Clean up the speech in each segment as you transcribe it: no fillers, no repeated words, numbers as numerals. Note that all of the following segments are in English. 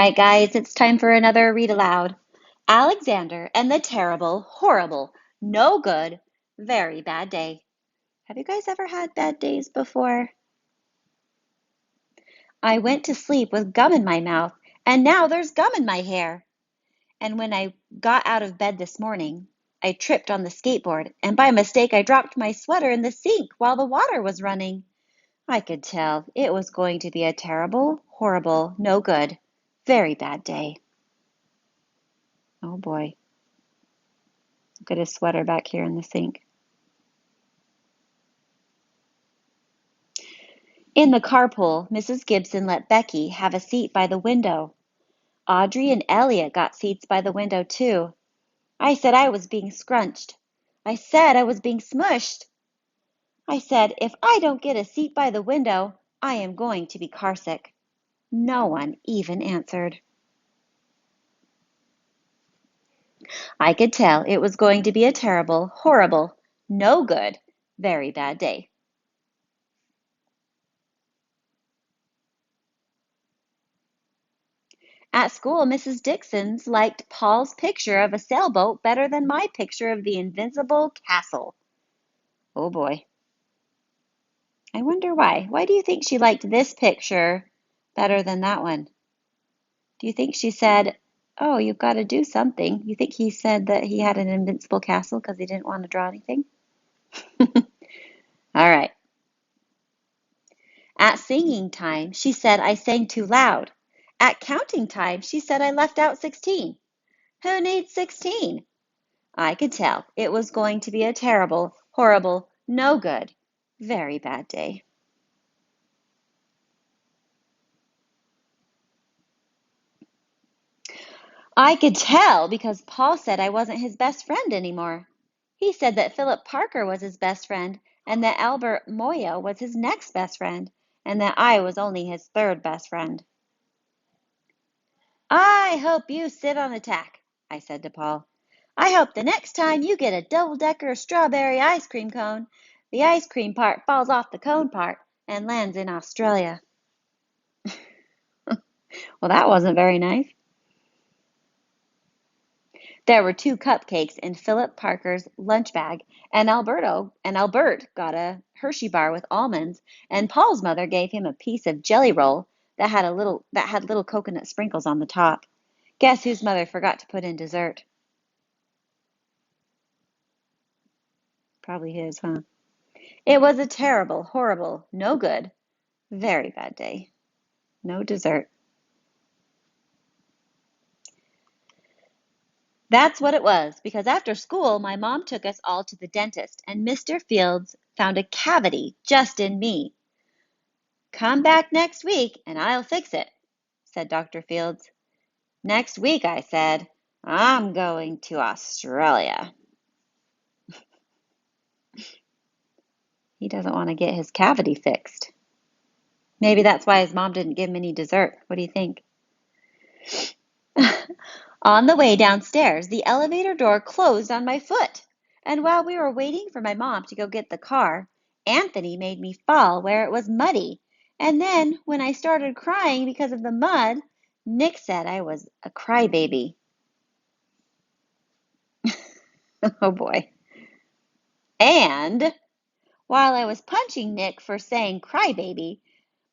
right, guys, it's time for another read aloud. Alexander and the Terrible, Horrible, No Good, Very Bad Day. Have you guys ever had bad days before? I went to sleep with gum in my mouth, and now there's gum in my hair. And when I got out of bed this morning, I tripped on the skateboard, and by mistake I dropped my sweater in the sink while the water was running. I could tell it was going to be a terrible, horrible, no good, very bad day. Oh boy. Look at his sweater back here in the sink. In the carpool, Mrs. Gibson let Becky have a seat by the window. Audrey and Elliot got seats by the window, too. I said I was being scrunched. I said I was being smushed. I said, if I don't get a seat by the window, I am going to be carsick. No one even answered. I could tell it was going to be a terrible, horrible, no good, very bad day. At school, Mrs. Dixon's liked Paul's picture of a sailboat better than my picture of the invincible castle. Oh boy. I wonder why. Why do you think she liked this picture better than that one? Do you think she said, oh, you've got to do something? You think he said that he had an invincible castle because he didn't want to draw anything? All right. At singing time, she said I sang too loud. At counting time, she said I left out 16. Who needs 16? I could tell it was going to be a terrible, horrible, no good, very bad day. I could tell because Paul said I wasn't his best friend anymore. He said that Philip Parker was his best friend and that Albert Moya was his next best friend and that I was only his third best friend. I hope you sit on a tack, I said to Paul. I hope the next time you get a double-decker strawberry ice cream cone, the ice cream part falls off the cone part and lands in Australia. Well, that wasn't very nice. There were 2 cupcakes in Philip Parker's lunch bag, and Albert got a Hershey bar with almonds, and Paul's mother gave him a piece of jelly roll that had little coconut sprinkles on the top. Guess whose mother forgot to put in dessert? Probably his, huh? It was a terrible, horrible, no good, very bad day. No dessert. That's what it was, because after school, my mom took us all to the dentist, and Mr. Fields found a cavity just in me. Come back next week and I'll fix it, said Dr. Fields. Next week, I said, I'm going to Australia. He doesn't want to get his cavity fixed. Maybe that's why his mom didn't give him any dessert. What do you think? On the way downstairs, the elevator door closed on my foot. And while we were waiting for my mom to go get the car, Anthony made me fall where it was muddy. And then, when I started crying because of the mud, Nick said I was a crybaby. Oh boy. And while I was punching Nick for saying crybaby,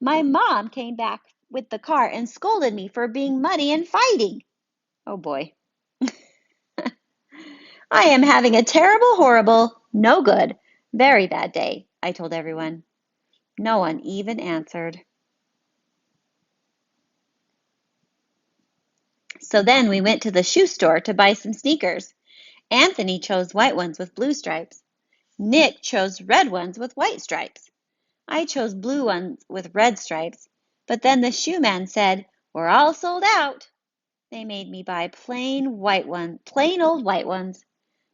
my mom came back with the car and scolded me for being muddy and fighting. Oh boy. I am having a terrible, horrible, no good, very bad day, I told everyone. No one even answered. So then we went to the shoe store to buy some sneakers. Anthony chose white ones with blue stripes. Nick chose red ones with white stripes. I chose blue ones with red stripes. But then the shoe man said, we're all sold out. They made me buy plain old white ones,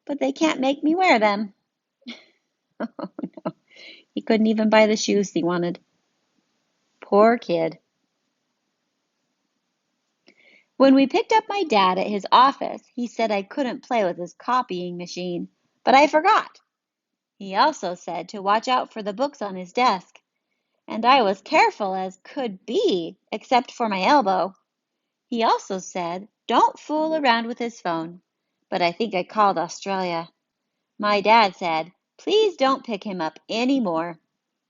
but they can't make me wear them. Oh no, he couldn't even buy the shoes he wanted. Poor kid. When we picked up my dad at his office, he said I couldn't play with his copying machine, but I forgot. He also said to watch out for the books on his desk, and I was careful as could be, except for my elbow. He also said, don't fool around with his phone. But I think I called Australia. My dad said, please don't pick him up anymore.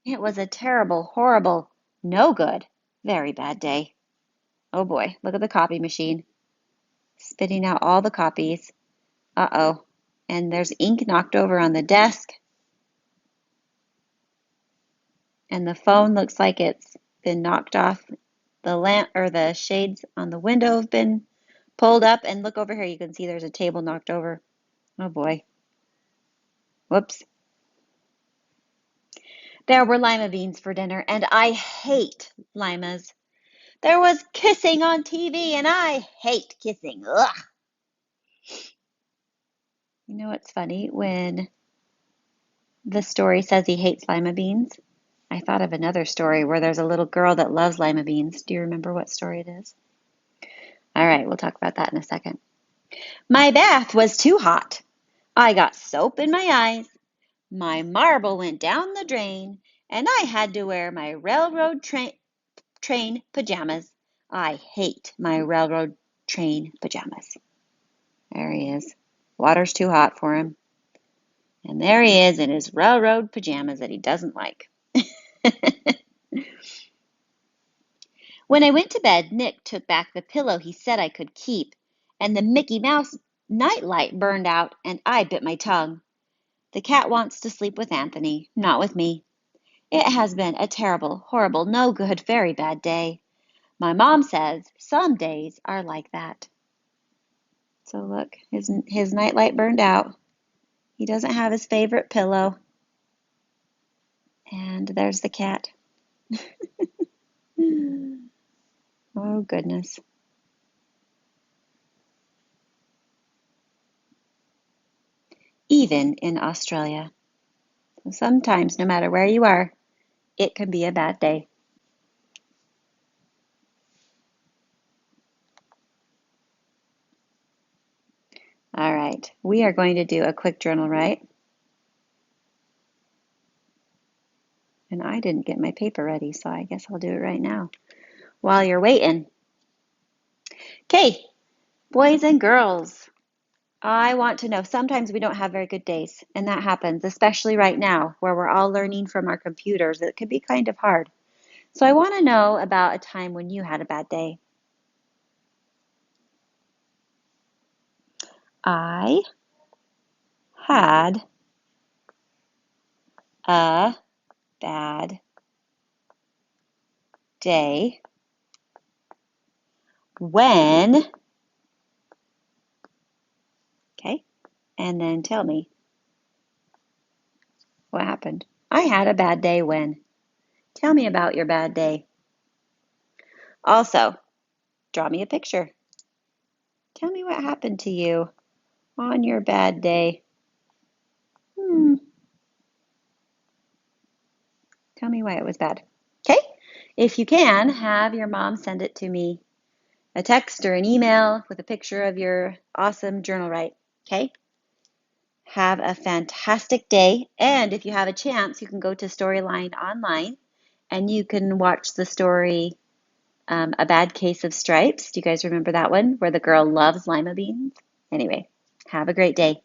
It was a terrible, horrible, no good, very bad day. Oh boy, look at the copy machine. Spitting out all the copies. Uh-oh. And there's ink knocked over on the desk. And the phone looks like it's been knocked off. The lamp or the shades on the window have been pulled up. And look over here, you can see there's a table knocked over. Oh boy. Whoops. There were lima beans for dinner, and I hate limas. There was kissing on TV, and I hate kissing. Ugh. You know what's funny? When the story says he hates lima beans, I thought of another story where there's a little girl that loves lima beans. Do you remember what story it is? All right, we'll talk about that in a second. My bath was too hot. I got soap in my eyes. My marble went down the drain, and I had to wear my railroad train pajamas. I hate my railroad train pajamas. There he is. Water's too hot for him. And there he is in his railroad pajamas that he doesn't like. When I went to bed, Nick took back the pillow he said I could keep, and the Mickey Mouse nightlight burned out, and I bit my tongue. The cat wants to sleep with Anthony, not with me. It has been a terrible, horrible, no good, very bad day. My mom says some days are like that. So look, his nightlight burned out. He doesn't have his favorite pillow. And there's the cat. Oh, goodness. Even in Australia. So sometimes, no matter where you are, it can be a bad day. All right, we are going to do a quick journal write. And I didn't get my paper ready, so I guess I'll do it right now while you're waiting. Okay, boys and girls, I want to know, sometimes we don't have very good days, and that happens, especially right now where we're all learning from our computers. It can be kind of hard. So I want to know about a time when you had a bad day. I had a bad day when, okay, and then tell me what happened. I had a bad day when. Tell me about your bad day. Also, draw me a picture. Tell me what happened to you on your bad day. Tell me why it was bad. Okay? If you can, have your mom send it to me, a text or an email with a picture of your awesome journal write. Okay? Have a fantastic day. And if you have a chance, you can go to Storyline Online and you can watch the story A Bad Case of Stripes. Do you guys remember that one where the girl loves lima beans? Anyway, have a great day.